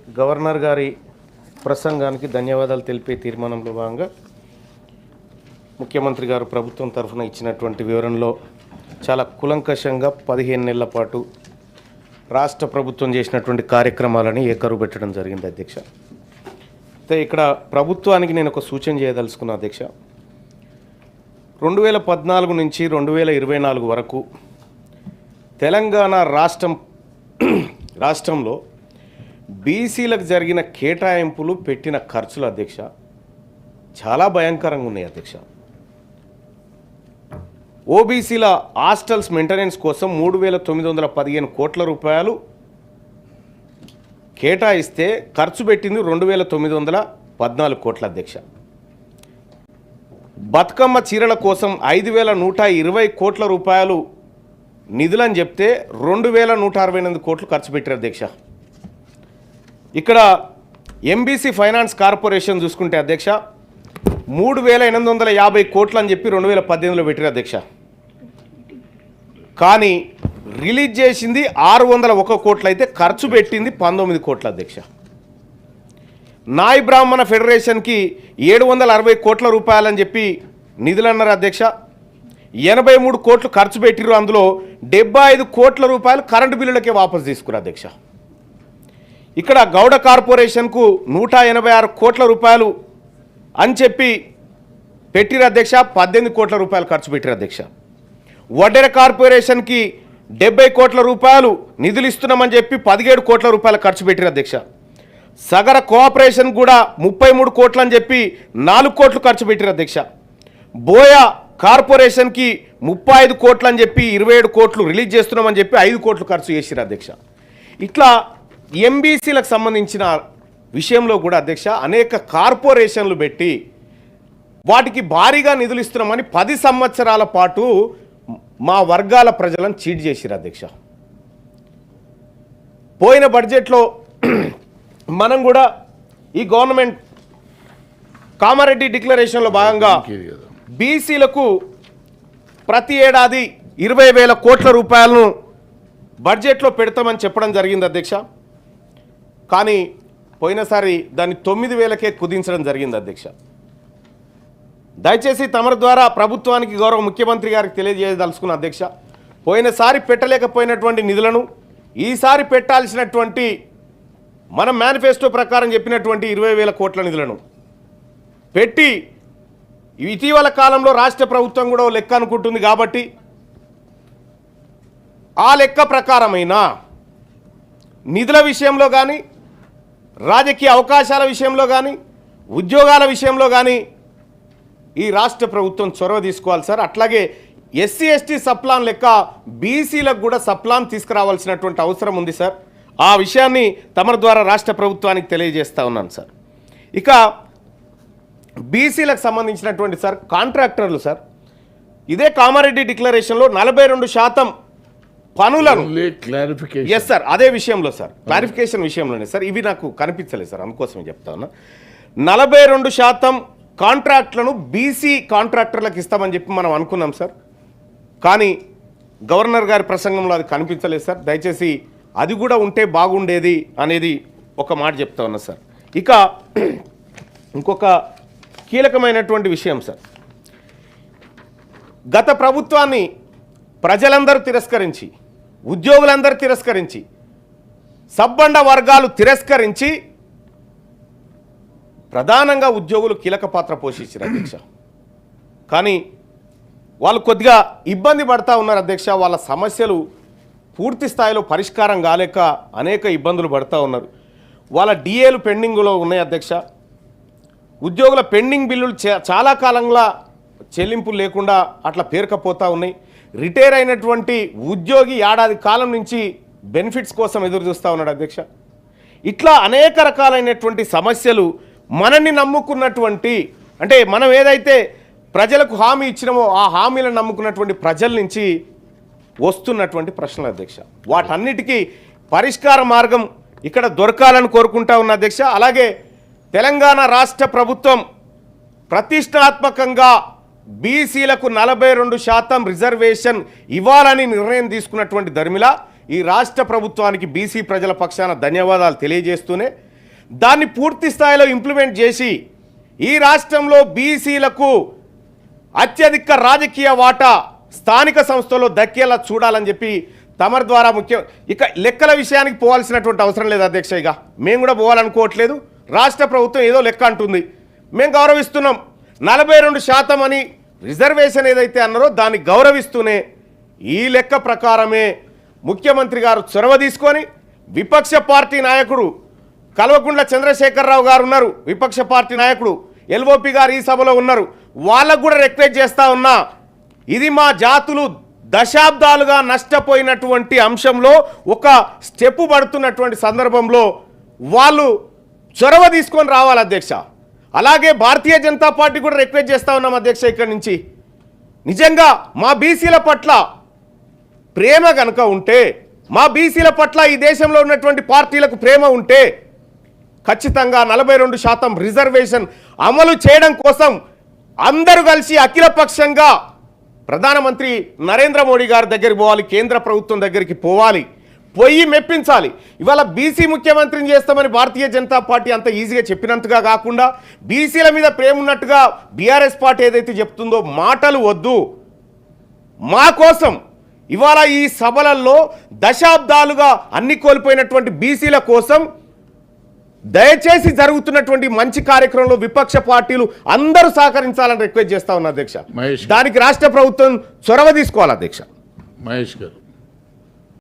Governor గారి ప్రసంగానికి ధన్యవాదాలు తెలిపే తీర్మానంలో భాగంగా ముఖ్యమంత్రి గారు ప్రభుత్వం తరఫున ఇచ్చినటువంటి వివరణలో చాలా కులంకషంగా 15 నెలల పాటు రాష్ట్ర ప్రభుత్వం చేసినటువంటి కార్యక్రమాలని ఏకరువు పెట్టడం జరిగింది అధ్యక్ష. అయితే ఇక్కడ ప్రభుత్వానికి నేను ఒక సూచన చేయదలుచుకున్నా అధ్యక్ష. 2014 నుంచి 2024 వరకు తెలంగాణ రాష్ట్రంలో బీసీలకు జరిగిన కేటాయింపులు పెట్టిన ఖర్చులు అధ్యక్ష చాలా భయంకరంగా ఉన్నాయి అధ్యక్ష. ఓబీసీల హాస్టల్స్ మెయింటెనెన్స్ కోసం 3,915 కోట్ల రూపాయలు కేటాయిస్తే ఖర్చు పెట్టింది 2,914 కోట్ల అధ్యక్ష. బతుకమ్మ చీరల కోసం 5,120 కోట్ల రూపాయలు నిధులని చెప్తే 2,168 కోట్లు ఖర్చు పెట్టారు అధ్యక్ష. ఇక్కడ ఎంబీసీ ఫైనాన్స్ కార్పొరేషన్ చూసుకుంటే అధ్యక్ష 3,850 కోట్లు అని చెప్పి 2018లో పెట్టారు అధ్యక్ష. కానీ రిలీజ్ చేసింది 601 కోట్లు అయితే ఖర్చు పెట్టింది 19 కోట్ల అధ్యక్ష. నాయ్ బ్రాహ్మణ ఫెడరేషన్కి 760 కోట్ల రూపాయలని చెప్పి నిధులు అన్నారు అధ్యక్ష. 83 కోట్లు ఖర్చు పెట్టిరు. అందులో 75 కోట్ల రూపాయలు కరెంటు బిల్లులకే వాపసు తీసుకున్నారు అధ్యక్ష. ఇక్కడ గౌడ కార్పొరేషన్కు 186 కోట్ల రూపాయలు అని చెప్పి పెట్టిరు అధ్యక్ష. 18 కోట్ల రూపాయలు ఖర్చు పెట్టిరు అధ్యక్ష. వడ్డెర కార్పొరేషన్కి 70 కోట్ల రూపాయలు నిధులు ఇస్తున్నామని చెప్పి 17 కోట్ల రూపాయలు ఖర్చు పెట్టిరు అధ్యక్ష. సగర కోఆపరేషన్ కూడా 33 కోట్లు అని చెప్పి 4 కోట్లు ఖర్చు పెట్టిరు అధ్యక్ష. బోయా కార్పొరేషన్కి 35 కోట్లు అని చెప్పి 27 కోట్లు రిలీజ్ చేస్తున్నామని చెప్పి 5 కోట్లు ఖర్చు చేసిరు అధ్యక్ష. ఇట్లా ఎంబీసీలకు సంబంధించిన విషయంలో కూడా అధ్యక్ష అనేక కార్పొరేషన్లు పెట్టి వాటికి భారీగా నిధులు ఇస్తున్నామని 10 సంవత్సరాల పాటు మా వర్గాల ప్రజలను చీట్ చేసిరు అధ్యక్ష. పోయిన బడ్జెట్లో మనం కూడా ఈ గవర్నమెంట్ కామారెడ్డి డిక్లరేషన్లో భాగంగా బీసీలకు ప్రతి ఏడాది 20,000 కోట్ల రూపాయలను బడ్జెట్లో పెడతామని చెప్పడం జరిగింది అధ్యక్ష. కానీ పోయినసారి దాన్ని 9,000కే కుదించడం జరిగింది అధ్యక్ష. దయచేసి తమరి ద్వారా ప్రభుత్వానికి గౌరవ ముఖ్యమంత్రి గారికి తెలియజేయదలుచుకున్న అధ్యక్ష, పోయినసారి పెట్టలేకపోయినటువంటి నిధులను ఈసారి పెట్టాల్సినటువంటి మన మేనిఫెస్టో ప్రకారం చెప్పినటువంటి 20,000 కోట్ల నిధులను పెట్టి ఇటీవల కాలంలో రాష్ట్ర ప్రభుత్వం కూడా లెక్క అనుకుంటుంది కాబట్టి ఆ లెక్క ప్రకారమైన నిధుల విషయంలో కానీ రాజకీయ అవకాశాల విషయంలో కానీ ఉద్యోగాల విషయంలో కానీ ఈ రాష్ట్ర ప్రభుత్వం చొరవ తీసుకోవాలి సార్. అట్లాగే ఎస్సీ ఎస్టీ సప్లాన్ లెక్క బీసీలకు కూడా సప్లాన్ తీసుకురావాల్సినటువంటి అవసరం ఉంది సార్. ఆ విషయాన్ని తమ ద్వారా రాష్ట్ర ప్రభుత్వానికి తెలియజేస్తా ఉన్నాను సార్. ఇక బీసీలకు సంబంధించినటువంటి సార్ కాంట్రాక్టర్లు సార్ ఇదే కామారెడ్డి డిక్లరేషన్లో 42% పనులను ఎస్ సార్ అదే విషయంలో సార్ క్లారిఫికేషన్ విషయంలోనే సార్ ఇవి నాకు కనిపించలేదు సార్, అందుకోసమే చెప్తా ఉన్నా. 42% కాంట్రాక్ట్లను బీసీ కాంట్రాక్టర్లకు ఇస్తామని చెప్పి మనం అనుకున్నాం సార్. కానీ గవర్నర్ గారి ప్రసంగంలో అది కనిపించలేదు సార్. దయచేసి అది కూడా ఉంటే బాగుండేది అనేది ఒక మాట చెప్తా ఉన్నా సార్. ఇక ఇంకొక కీలకమైనటువంటి విషయం సార్, గత ప్రభుత్వాన్ని ప్రజలందరూ తిరస్కరించి ఉద్యోగులందరూ తిరస్కరించి సబ్బండ వర్గాలు తిరస్కరించి ప్రధానంగా ఉద్యోగులు కీలక పాత్ర పోషించారు అధ్యక్ష. కానీ వాళ్ళు కొద్దిగా ఇబ్బంది పడతా ఉన్నారు అధ్యక్ష. వాళ్ళ సమస్యలు పూర్తి స్థాయిలో పరిష్కారం కాలేక అనేక ఇబ్బందులు పడతా ఉన్నారు. వాళ్ళ డిఏలు పెండింగ్లో ఉన్నాయి అధ్యక్ష. ఉద్యోగుల పెండింగ్ బిల్లులు చాలా కాలంగా చెల్లింపులు లేకుండా అట్లా పేరుకపోతూ ఉన్నాయి. రిటైర్ అయినటువంటి ఉద్యోగి ఏడాది కాలం నుంచి బెనిఫిట్స్ కోసం ఎదురు చూస్తూ ఉన్నాడు అధ్యక్ష. ఇట్లా అనేక రకాలైనటువంటి సమస్యలు మనల్ని నమ్ముకున్నటువంటి అంటే మనం ఏదైతే ప్రజలకు హామీ ఇచ్చినామో ఆ హామీలను నమ్ముకున్నటువంటి ప్రజల నుంచి వస్తున్నటువంటి ప్రశ్నలు అధ్యక్ష. వాటన్నిటికీ పరిష్కార మార్గం ఇక్కడ దొరకాలని కోరుకుంటా ఉన్న అధ్యక్ష. అలాగే తెలంగాణ రాష్ట్ర ప్రభుత్వం ప్రతిష్టాత్మకంగా బీసీలకు 42% రిజర్వేషన్ ఇవ్వాలని నిర్ణయం తీసుకున్నటువంటి ధర్మిల ఈ రాష్ట్ర ప్రభుత్వానికి బీసీ ప్రజల పక్షాన ధన్యవాదాలు తెలియజేస్తూనే దాన్ని పూర్తి స్థాయిలో ఇంప్లిమెంట్ చేసి ఈ రాష్ట్రంలో బీసీలకు అత్యధిక రాజకీయ వాటా స్థానిక సంస్థల్లో దక్కేలా చూడాలని చెప్పి తమరి ద్వారా ఇక లెక్కల విషయానికి పోవాల్సినటువంటి అవసరం లేదు అధ్యక్ష. ఇక మేము కూడా పోవాలనుకోవట్లేదు. రాష్ట్ర ప్రభుత్వం ఏదో లెక్క అంటుంది, మేము గౌరవిస్తున్నాం. 42% అని రిజర్వేషన్ ఏదైతే అన్నారో దాన్ని గౌరవిస్తూనే ఈ లెక్క ప్రకారమే ముఖ్యమంత్రి గారు చొరవ తీసుకొని విపక్ష పార్టీ నాయకుడు కల్వకుంట్ల చంద్రశేఖరరావు గారు ఉన్నారు, విపక్ష పార్టీ నాయకుడు ఎల్ఓపి గారు ఈ సభలో ఉన్నారు, వాళ్ళకు కూడా రిక్వెస్ట్ చేస్తా ఉన్నా, ఇది మా జాతులు దశాబ్దాలుగా నష్టపోయినటువంటి అంశంలో ఒక స్టెప్ పడుతున్నటువంటి సందర్భంలో వాళ్ళు చొరవ తీసుకొని రావాలి అధ్యక్ష. అలాగే భారతీయ జనతా పార్టీ కూడా రిక్వెస్ట్ చేస్తా ఉన్నాం అధ్యక్ష. ఇక్కడి నుంచి నిజంగా మా బీసీల పట్ల ప్రేమ కనుక ఉంటే, మా బీసీల పట్ల ఈ దేశంలో ఉన్నటువంటి పార్టీలకు ప్రేమ ఉంటే ఖచ్చితంగా 42% రిజర్వేషన్ అమలు చేయడం కోసం అందరూ కలిసి అఖిలపక్షంగా ప్రధానమంత్రి నరేంద్ర మోడీ గారి దగ్గరికి పోవాలి, కేంద్ర ప్రభుత్వం దగ్గరికి పోవాలి, పోయి మెప్పించాలి. ఇవాళ బీసీ ముఖ్యమంత్రిని చేస్తామని భారతీయ జనతా పార్టీ అంత ఈజీగా చెప్పినంతగా కాకుండా బీసీల మీద ప్రేమ ఉన్నట్టుగా బీఆర్ఎస్ పార్టీ ఏదైతే చెప్తుందో మాటలు వద్దు. మా కోసం ఇవాళ ఈ సభలలో దశాబ్దాలుగా అన్ని కోల్పోయినటువంటి బీసీల కోసం దయచేసి జరుగుతున్నటువంటి మంచి కార్యక్రమంలో విపక్ష పార్టీలు అందరూ సహకరించాలని రిక్వెస్ట్ చేస్తా ఉన్నా అధ్యక్ష. దానికి రాష్ట్ర ప్రభుత్వం చొరవ తీసుకోవాలి అధ్యక్ష. మహేష్ గారు.